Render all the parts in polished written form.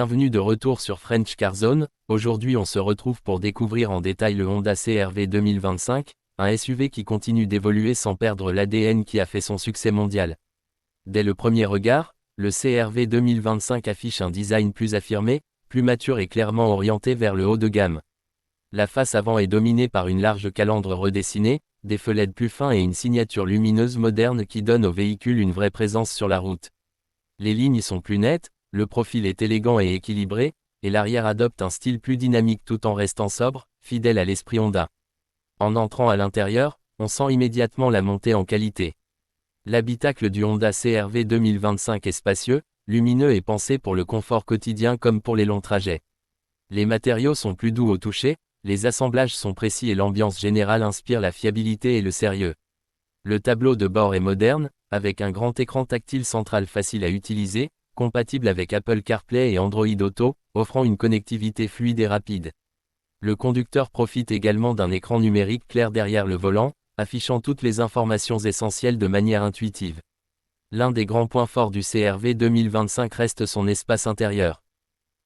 Bienvenue de retour sur French Car Zone. Aujourd'hui on se retrouve pour découvrir en détail le Honda CR-V 2025, un SUV qui continue d'évoluer sans perdre l'ADN qui a fait son succès mondial. Dès le premier regard, le CR-V 2025 affiche un design plus affirmé, plus mature et clairement orienté vers le haut de gamme. La face avant est dominée par une large calandre redessinée, des feux LED plus fins et une signature lumineuse moderne qui donne au véhicule une vraie présence sur la route. Les lignes sont plus nettes, le profil est élégant et équilibré, et l'arrière adopte un style plus dynamique tout en restant sobre, fidèle à l'esprit Honda. En entrant à l'intérieur, on sent immédiatement la montée en qualité. L'habitacle du Honda CR-V 2025 est spacieux, lumineux et pensé pour le confort quotidien comme pour les longs trajets. Les matériaux sont plus doux au toucher, les assemblages sont précis et l'ambiance générale inspire la fiabilité et le sérieux. Le tableau de bord est moderne, avec un grand écran tactile central facile à utiliser, compatible avec Apple CarPlay et Android Auto, offrant une connectivité fluide et rapide. Le conducteur profite également d'un écran numérique clair derrière le volant, affichant toutes les informations essentielles de manière intuitive. L'un des grands points forts du CR-V 2025 reste son espace intérieur.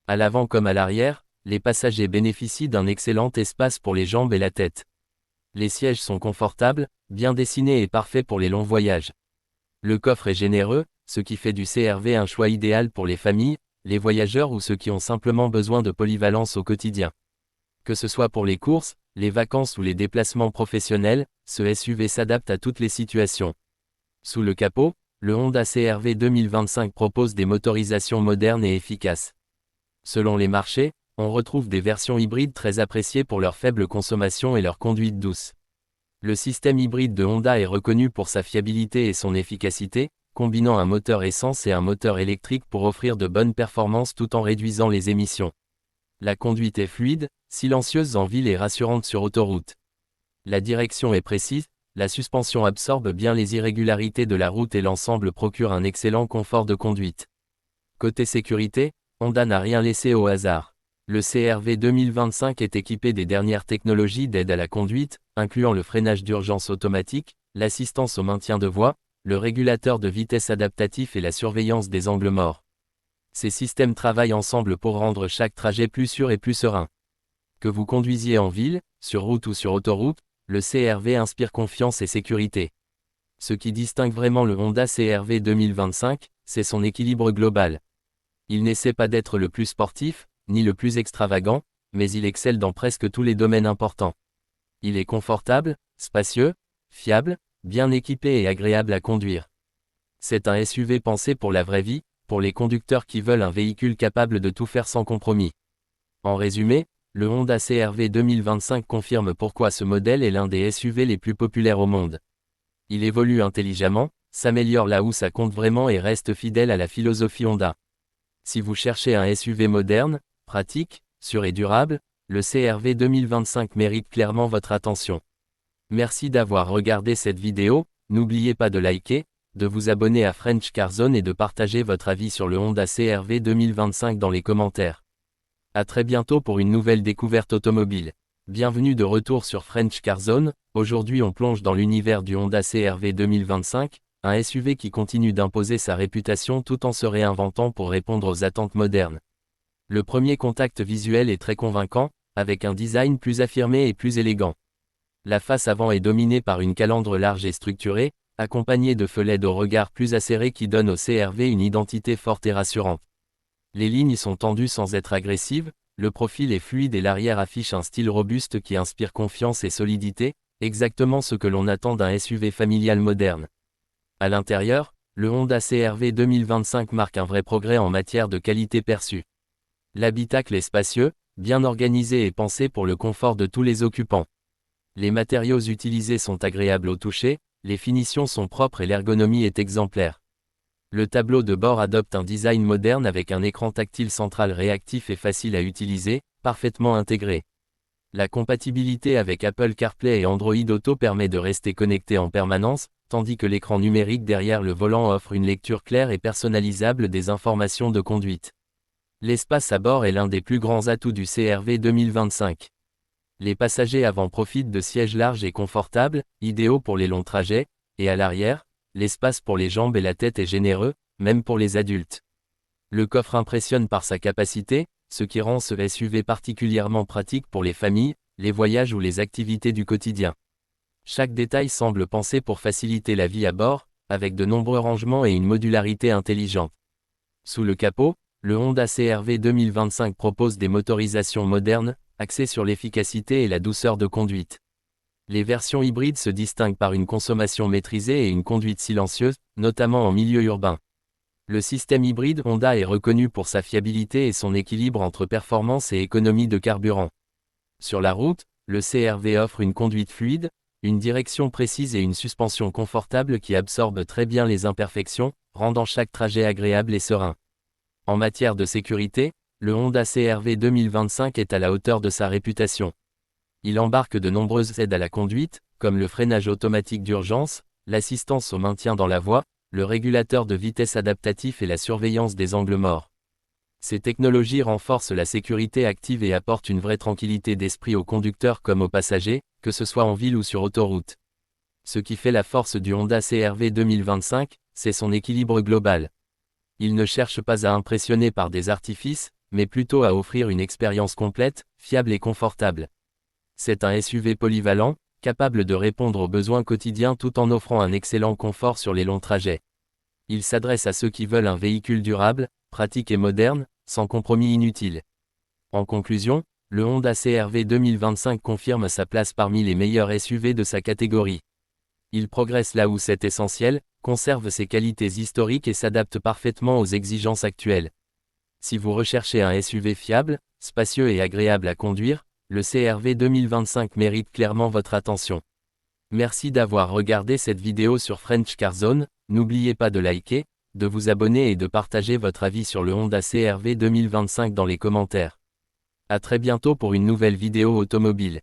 À l'avant comme à l'arrière, les passagers bénéficient d'un excellent espace pour les jambes et la tête. Les sièges sont confortables, bien dessinés et parfaits pour les longs voyages. Le coffre est généreux, ce qui fait du CR-V un choix idéal pour les familles, les voyageurs ou ceux qui ont simplement besoin de polyvalence au quotidien. Que ce soit pour les courses, les vacances ou les déplacements professionnels, ce SUV s'adapte à toutes les situations. Sous le capot, le Honda CR-V 2025 propose des motorisations modernes et efficaces. Selon les marchés, on retrouve des versions hybrides très appréciées pour leur faible consommation et leur conduite douce. Le système hybride de Honda est reconnu pour sa fiabilité et son efficacité, combinant un moteur essence et un moteur électrique pour offrir de bonnes performances tout en réduisant les émissions. La conduite est fluide, silencieuse en ville et rassurante sur autoroute. La direction est précise, la suspension absorbe bien les irrégularités de la route et l'ensemble procure un excellent confort de conduite. Côté sécurité, Honda n'a rien laissé au hasard. Le CR-V 2025 est équipé des dernières technologies d'aide à la conduite, incluant le freinage d'urgence automatique, l'assistance au maintien de voie, le régulateur de vitesse adaptatif et la surveillance des angles morts. Ces systèmes travaillent ensemble pour rendre chaque trajet plus sûr et plus serein. Que vous conduisiez en ville, sur route ou sur autoroute, le CR-V inspire confiance et sécurité. Ce qui distingue vraiment le Honda CR-V 2025, c'est son équilibre global. Il n'essaie pas d'être le plus sportif, ni le plus extravagant, mais il excelle dans presque tous les domaines importants. Il est confortable, spacieux, fiable, bien équipé et agréable à conduire. C'est un SUV pensé pour la vraie vie, pour les conducteurs qui veulent un véhicule capable de tout faire sans compromis. En résumé, le Honda CR-V 2025 confirme pourquoi ce modèle est l'un des SUV les plus populaires au monde. Il évolue intelligemment, s'améliore là où ça compte vraiment et reste fidèle à la philosophie Honda. Si vous cherchez un SUV moderne, pratique, sûr et durable, le CR-V 2025 mérite clairement votre attention. Merci d'avoir regardé cette vidéo, n'oubliez pas de liker, de vous abonner à French Car Zone et de partager votre avis sur le Honda CR-V 2025 dans les commentaires. À très bientôt pour une nouvelle découverte automobile. Bienvenue de retour sur French Car Zone. Aujourd'hui on plonge dans l'univers du Honda CR-V 2025, un SUV qui continue d'imposer sa réputation tout en se réinventant pour répondre aux attentes modernes. Le premier contact visuel est très convaincant, avec un design plus affirmé et plus élégant. La face avant est dominée par une calandre large et structurée, accompagnée de feux LED au regard plus acéré qui donnent au CR-V une identité forte et rassurante. Les lignes sont tendues sans être agressives, le profil est fluide et l'arrière affiche un style robuste qui inspire confiance et solidité, exactement ce que l'on attend d'un SUV familial moderne. À l'intérieur, le Honda CR-V 2025 marque un vrai progrès en matière de qualité perçue. L'habitacle est spacieux, bien organisé et pensé pour le confort de tous les occupants. Les matériaux utilisés sont agréables au toucher, les finitions sont propres et l'ergonomie est exemplaire. Le tableau de bord adopte un design moderne avec un écran tactile central réactif et facile à utiliser, parfaitement intégré. La compatibilité avec Apple CarPlay et Android Auto permet de rester connecté en permanence, tandis que l'écran numérique derrière le volant offre une lecture claire et personnalisable des informations de conduite. L'espace à bord est l'un des plus grands atouts du CR-V 2025. Les passagers avant profitent de sièges larges et confortables, idéaux pour les longs trajets, et à l'arrière, l'espace pour les jambes et la tête est généreux, même pour les adultes. Le coffre impressionne par sa capacité, ce qui rend ce SUV particulièrement pratique pour les familles, les voyages ou les activités du quotidien. Chaque détail semble pensé pour faciliter la vie à bord, avec de nombreux rangements et une modularité intelligente. Sous le capot, le Honda CR-V 2025 propose des motorisations modernes, axées sur l'efficacité et la douceur de conduite. Les versions hybrides se distinguent par une consommation maîtrisée et une conduite silencieuse, notamment en milieu urbain. Le système hybride Honda est reconnu pour sa fiabilité et son équilibre entre performance et économie de carburant. Sur la route, le CR-V offre une conduite fluide, une direction précise et une suspension confortable qui absorbe très bien les imperfections, rendant chaque trajet agréable et serein. En matière de sécurité, le Honda CR-V 2025 est à la hauteur de sa réputation. Il embarque de nombreuses aides à la conduite, comme le freinage automatique d'urgence, l'assistance au maintien dans la voie, le régulateur de vitesse adaptatif et la surveillance des angles morts. Ces technologies renforcent la sécurité active et apportent une vraie tranquillité d'esprit aux conducteurs comme aux passagers, que ce soit en ville ou sur autoroute. Ce qui fait la force du Honda CR-V 2025, c'est son équilibre global. Il ne cherche pas à impressionner par des artifices, mais plutôt à offrir une expérience complète, fiable et confortable. C'est un SUV polyvalent, capable de répondre aux besoins quotidiens tout en offrant un excellent confort sur les longs trajets. Il s'adresse à ceux qui veulent un véhicule durable, pratique et moderne, sans compromis inutile. En conclusion, le Honda CR-V 2025 confirme sa place parmi les meilleurs SUV de sa catégorie. Il progresse là où c'est essentiel, conserve ses qualités historiques et s'adapte parfaitement aux exigences actuelles. Si vous recherchez un SUV fiable, spacieux et agréable à conduire, le CR-V 2025 mérite clairement votre attention. Merci d'avoir regardé cette vidéo sur French Car Zone, n'oubliez pas de liker, de vous abonner et de partager votre avis sur le Honda CR-V 2025 dans les commentaires. À très bientôt pour une nouvelle vidéo automobile.